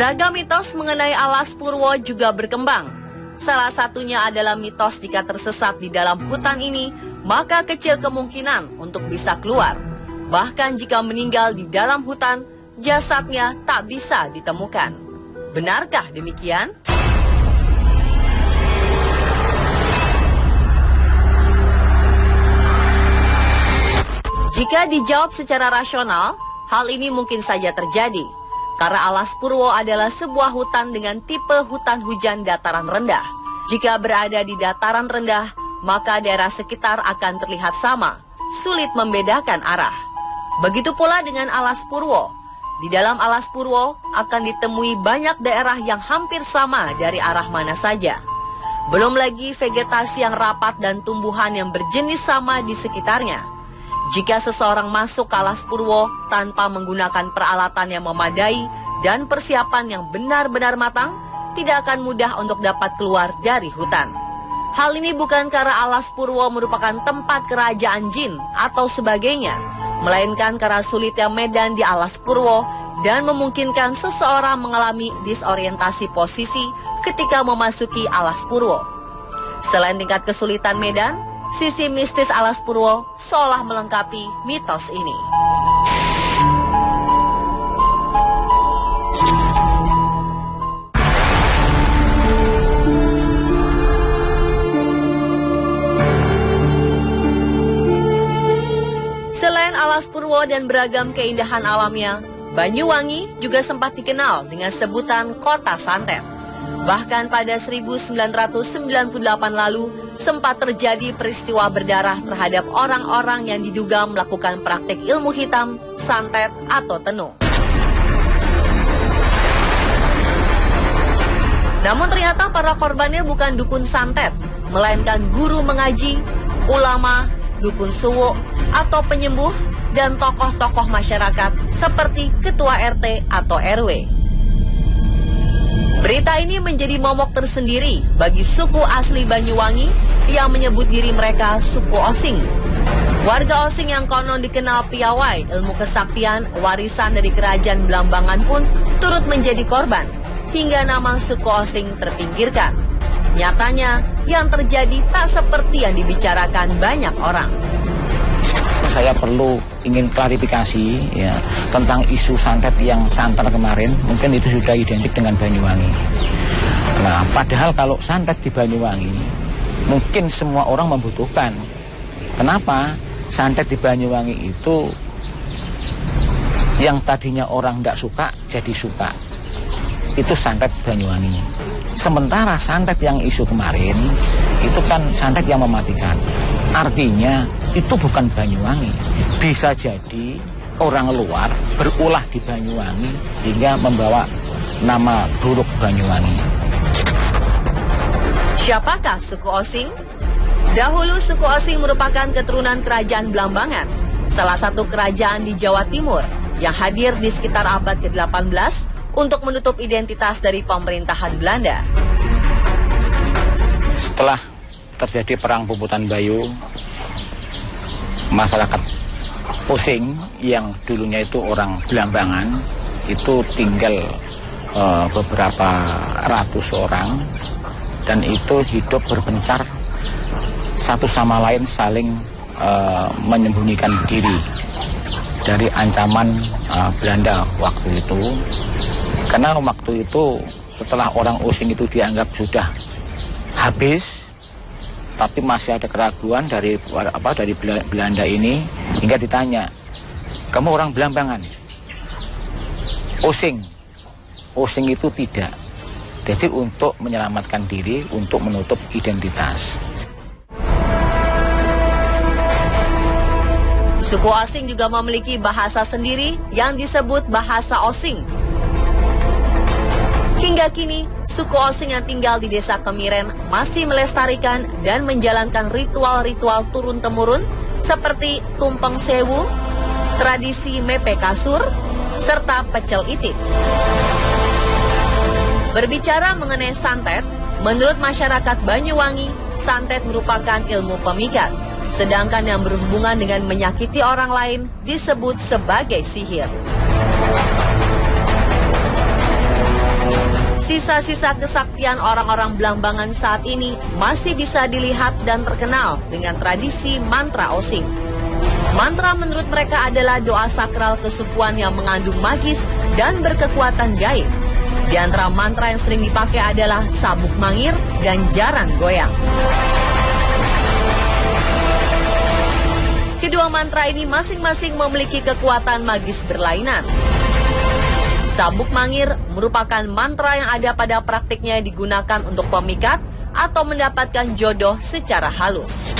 Beragam mitos mengenai Alas Purwo juga berkembang. Salah satunya adalah mitos jika tersesat di dalam hutan ini, maka kecil kemungkinan untuk bisa keluar. Bahkan jika meninggal di dalam hutan, jasadnya tak bisa ditemukan. Benarkah demikian? Jika dijawab secara rasional, hal ini mungkin saja terjadi. Karena Alas Purwo adalah sebuah hutan dengan tipe hutan hujan dataran rendah. Jika berada di dataran rendah, maka daerah sekitar akan terlihat sama, sulit membedakan arah. Begitu pula dengan Alas Purwo. Di dalam Alas Purwo akan ditemui banyak daerah yang hampir sama dari arah mana saja. Belum lagi vegetasi yang rapat dan tumbuhan yang berjenis sama di sekitarnya. Jika seseorang masuk ke Alas Purwo tanpa menggunakan peralatan yang memadai dan persiapan yang benar-benar matang, tidak akan mudah untuk dapat keluar dari hutan. Hal ini bukan karena Alas Purwo merupakan tempat kerajaan jin atau sebagainya, melainkan karena sulitnya medan di Alas Purwo dan memungkinkan seseorang mengalami disorientasi posisi ketika memasuki Alas Purwo. Selain tingkat kesulitan medan, sisi mistis Alas Purwo seolah melengkapi mitos ini. Selain Alas Purwo dan beragam keindahan alamnya, Banyuwangi juga sempat dikenal dengan sebutan Kota Santet. Bahkan pada 1998 lalu, sempat terjadi peristiwa berdarah terhadap orang-orang yang diduga melakukan praktik ilmu hitam, santet, atau tenung. Namun ternyata para korbannya bukan dukun santet, melainkan guru mengaji, ulama, dukun suwo, atau penyembuh, dan tokoh-tokoh masyarakat seperti ketua RT atau RW. Berita ini menjadi momok tersendiri bagi suku asli Banyuwangi yang menyebut diri mereka suku Osing. Warga Osing yang konon dikenal piawai ilmu kesaktian warisan dari kerajaan Blambangan pun turut menjadi korban, hingga nama suku Osing terpinggirkan. Nyatanya, yang terjadi tak seperti yang dibicarakan banyak orang. Saya ingin klarifikasi ya tentang isu santet yang santer kemarin. Mungkin itu sudah identik dengan Banyuwangi. Nah, padahal kalau santet di Banyuwangi mungkin semua orang membutuhkan. Kenapa? Santet di Banyuwangi itu yang tadinya orang tidak suka jadi suka. Itu santet Banyuwangi. Sementara santet yang isu kemarin itu kan santet yang mematikan. Artinya itu bukan Banyuwangi. Bisa jadi orang luar berulah di Banyuwangi hingga membawa nama buruk Banyuwangi. Siapakah suku Osing? Dahulu suku Osing merupakan keturunan kerajaan Blambangan, salah satu kerajaan di Jawa Timur yang hadir di sekitar abad ke-18 untuk menutup identitas dari pemerintahan Belanda. Setelah terjadi perang Puputan Bayu, masyarakat Osing yang dulunya itu orang Blambangan itu tinggal beberapa ratus orang, dan itu hidup berpencar satu sama lain, saling menyembunyikan diri dari ancaman Belanda waktu itu. Karena waktu itu setelah orang Osing itu dianggap sudah habis, tapi masih ada keraguan dari Belanda ini, hingga ditanya, kamu orang Blambangan? Osing itu tidak. Jadi untuk menyelamatkan diri, untuk menutup identitas. Suku Osing juga memiliki bahasa sendiri yang disebut bahasa Osing. Hingga kini, suku Osing yang tinggal di desa Kemiren masih melestarikan dan menjalankan ritual-ritual turun-temurun seperti tumpeng sewu, tradisi mepe kasur, serta pecel itik. Berbicara mengenai santet, menurut masyarakat Banyuwangi, santet merupakan ilmu pemikat, sedangkan yang berhubungan dengan menyakiti orang lain disebut sebagai sihir. Sisa-sisa kesaktian orang-orang Blambangan saat ini masih bisa dilihat dan terkenal dengan tradisi mantra osing. Mantra menurut mereka adalah doa sakral kesukuan yang mengandung magis dan berkekuatan gaib. Di antara mantra yang sering dipakai adalah sabuk mangir dan jaran goyang. Kedua mantra ini masing-masing memiliki kekuatan magis berlainan. Sabuk mangir merupakan mantra yang ada pada praktiknya digunakan untuk pemikat atau mendapatkan jodoh secara halus.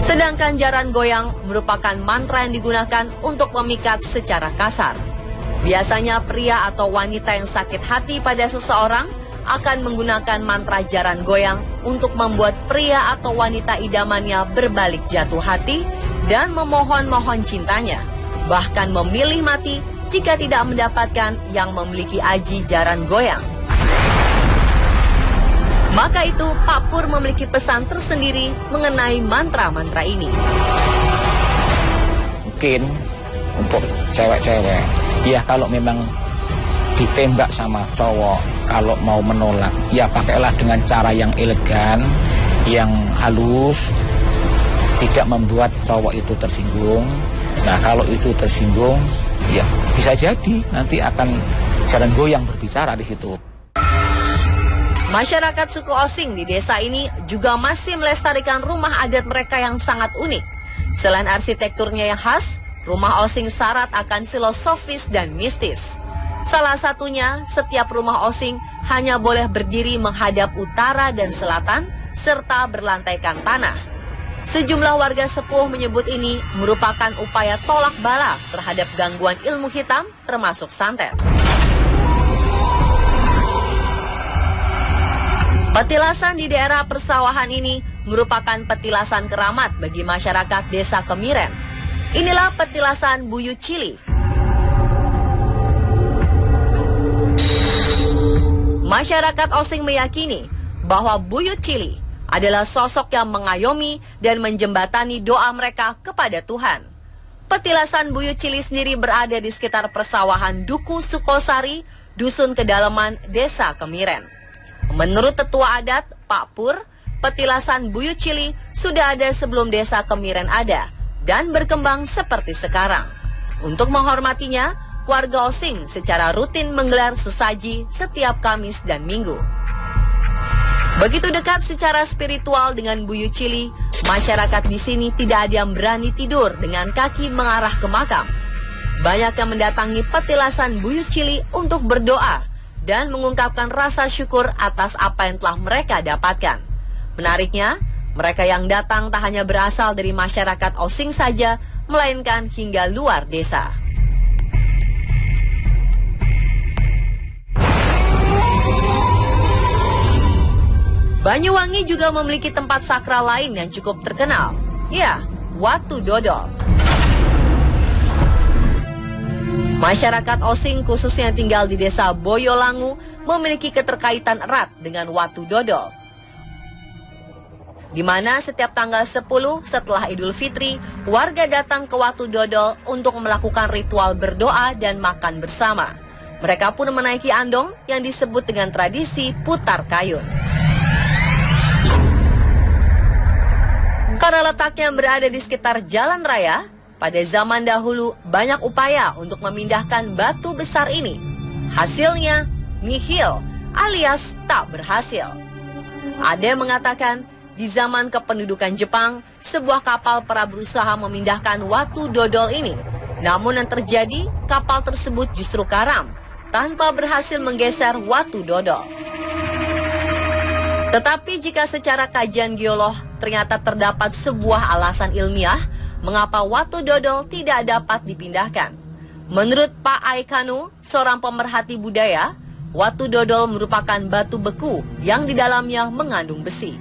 Sedangkan jaran goyang merupakan mantra yang digunakan untuk memikat secara kasar. Biasanya pria atau wanita yang sakit hati pada seseorang akan menggunakan mantra jaran goyang untuk membuat pria atau wanita idamannya berbalik jatuh hati dan memohon-mohon cintanya, bahkan memilih mati jika tidak mendapatkan yang memiliki aji jaran goyang. Maka itu Pak Pur memiliki pesan tersendiri mengenai mantra-mantra ini. Mungkin untuk cewek-cewek, ya kalau memang ditembak sama cowok, kalau mau menolak, ya pakailah dengan cara yang elegan, yang halus, tidak membuat cowok itu tersinggung. Nah kalau itu tersinggung, ya bisa jadi nanti akan jaran goyang berbicara di situ. Masyarakat suku Osing di desa ini juga masih melestarikan rumah adat mereka yang sangat unik. Selain arsitekturnya yang khas, rumah Osing syarat akan filosofis dan mistis. Salah satunya, setiap rumah Osing hanya boleh berdiri menghadap utara dan selatan, serta berlantaikan tanah. Sejumlah warga sepuh menyebut ini merupakan upaya tolak bala terhadap gangguan ilmu hitam, termasuk santet. Petilasan di daerah persawahan ini merupakan petilasan keramat bagi masyarakat desa Kemiren. Inilah petilasan Buyut Cili. Masyarakat Osing meyakini bahwa Buyut Cili adalah sosok yang mengayomi dan menjembatani doa mereka kepada Tuhan. Petilasan Buyut Cili sendiri berada di sekitar persawahan Duku Sukosari, Dusun Kedalaman, Desa Kemiren. Menurut tetua adat, Pak Pur, petilasan Buyut Cili sudah ada sebelum Desa Kemiren ada dan berkembang seperti sekarang. Untuk menghormatinya, warga Osing secara rutin menggelar sesaji setiap Kamis dan Minggu. Begitu dekat secara spiritual dengan Buyut Cili, masyarakat di sini tidak ada yang berani tidur dengan kaki mengarah ke makam. Banyak yang mendatangi petilasan Buyut Cili untuk berdoa dan mengungkapkan rasa syukur atas apa yang telah mereka dapatkan. Menariknya, mereka yang datang tak hanya berasal dari masyarakat Osing saja, melainkan hingga luar desa. Banyuwangi juga memiliki tempat sakral lain yang cukup terkenal. Ya, Watu Dodol. Masyarakat Osing khususnya yang tinggal di desa Boyolangu memiliki keterkaitan erat dengan Watu Dodol. Di mana setiap tanggal 10 setelah Idul Fitri, warga datang ke Watu Dodol untuk melakukan ritual berdoa dan makan bersama. Mereka pun menaiki andong yang disebut dengan tradisi putar kayun. Karena letaknya berada di sekitar jalan raya, pada zaman dahulu banyak upaya untuk memindahkan batu besar ini. Hasilnya nihil alias tak berhasil. Ada yang mengatakan di zaman kependudukan Jepang, sebuah kapal pernah berusaha memindahkan Watu Dodol ini. Namun yang terjadi, kapal tersebut justru karam tanpa berhasil menggeser Watu Dodol. Tetapi jika secara kajian geolog ternyata terdapat sebuah alasan ilmiah mengapa Watu Dodol tidak dapat dipindahkan. Menurut Pak Aikanu, seorang pemerhati budaya, Watu Dodol merupakan batu beku yang di dalamnya mengandung besi.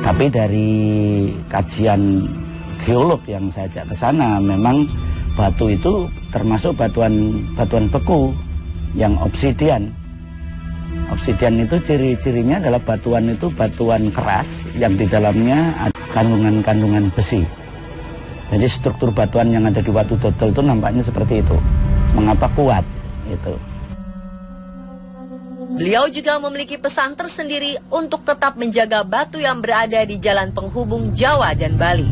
Tapi dari kajian geolog yang saya ajak ke sana, memang batu itu termasuk batuan beku yang obsidian. Obsidian itu ciri-cirinya adalah batuan keras yang di dalamnya ada kandungan-kandungan besi. Jadi struktur batuan yang ada di Watu Dodol itu nampaknya seperti itu. Mengapa kuat? Itu. Beliau juga memiliki pesan tersendiri untuk tetap menjaga batu yang berada di jalan penghubung Jawa dan Bali.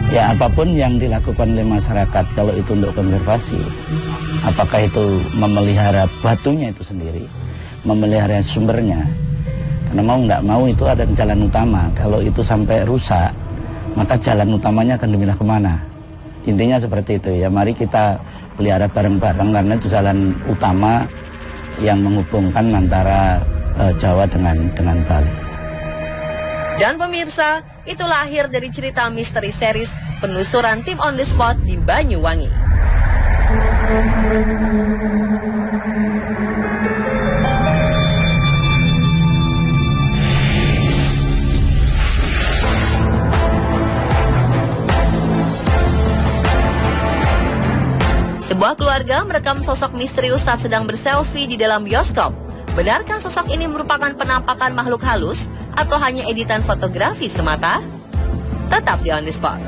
Ya, apapun yang dilakukan oleh masyarakat kalau itu untuk konservasi, apakah itu memelihara batunya itu sendiri, memelihara sumbernya, karena mau nggak mau itu ada jalan utama. Kalau itu sampai rusak, maka jalan utamanya akan dipindah kemana? Intinya seperti itu ya. Mari kita pelihara bareng-bareng karena itu jalan utama yang menghubungkan antara Jawa dengan Bali. Dan pemirsa, itulah akhir dari cerita misteri series penelusuran tim on the spot di Banyuwangi. Sebuah keluarga merekam sosok misterius saat sedang berselfie di dalam bioskop. Benarkah sosok ini merupakan penampakan makhluk halus atau hanya editan fotografi semata? Tetap di On The Spot.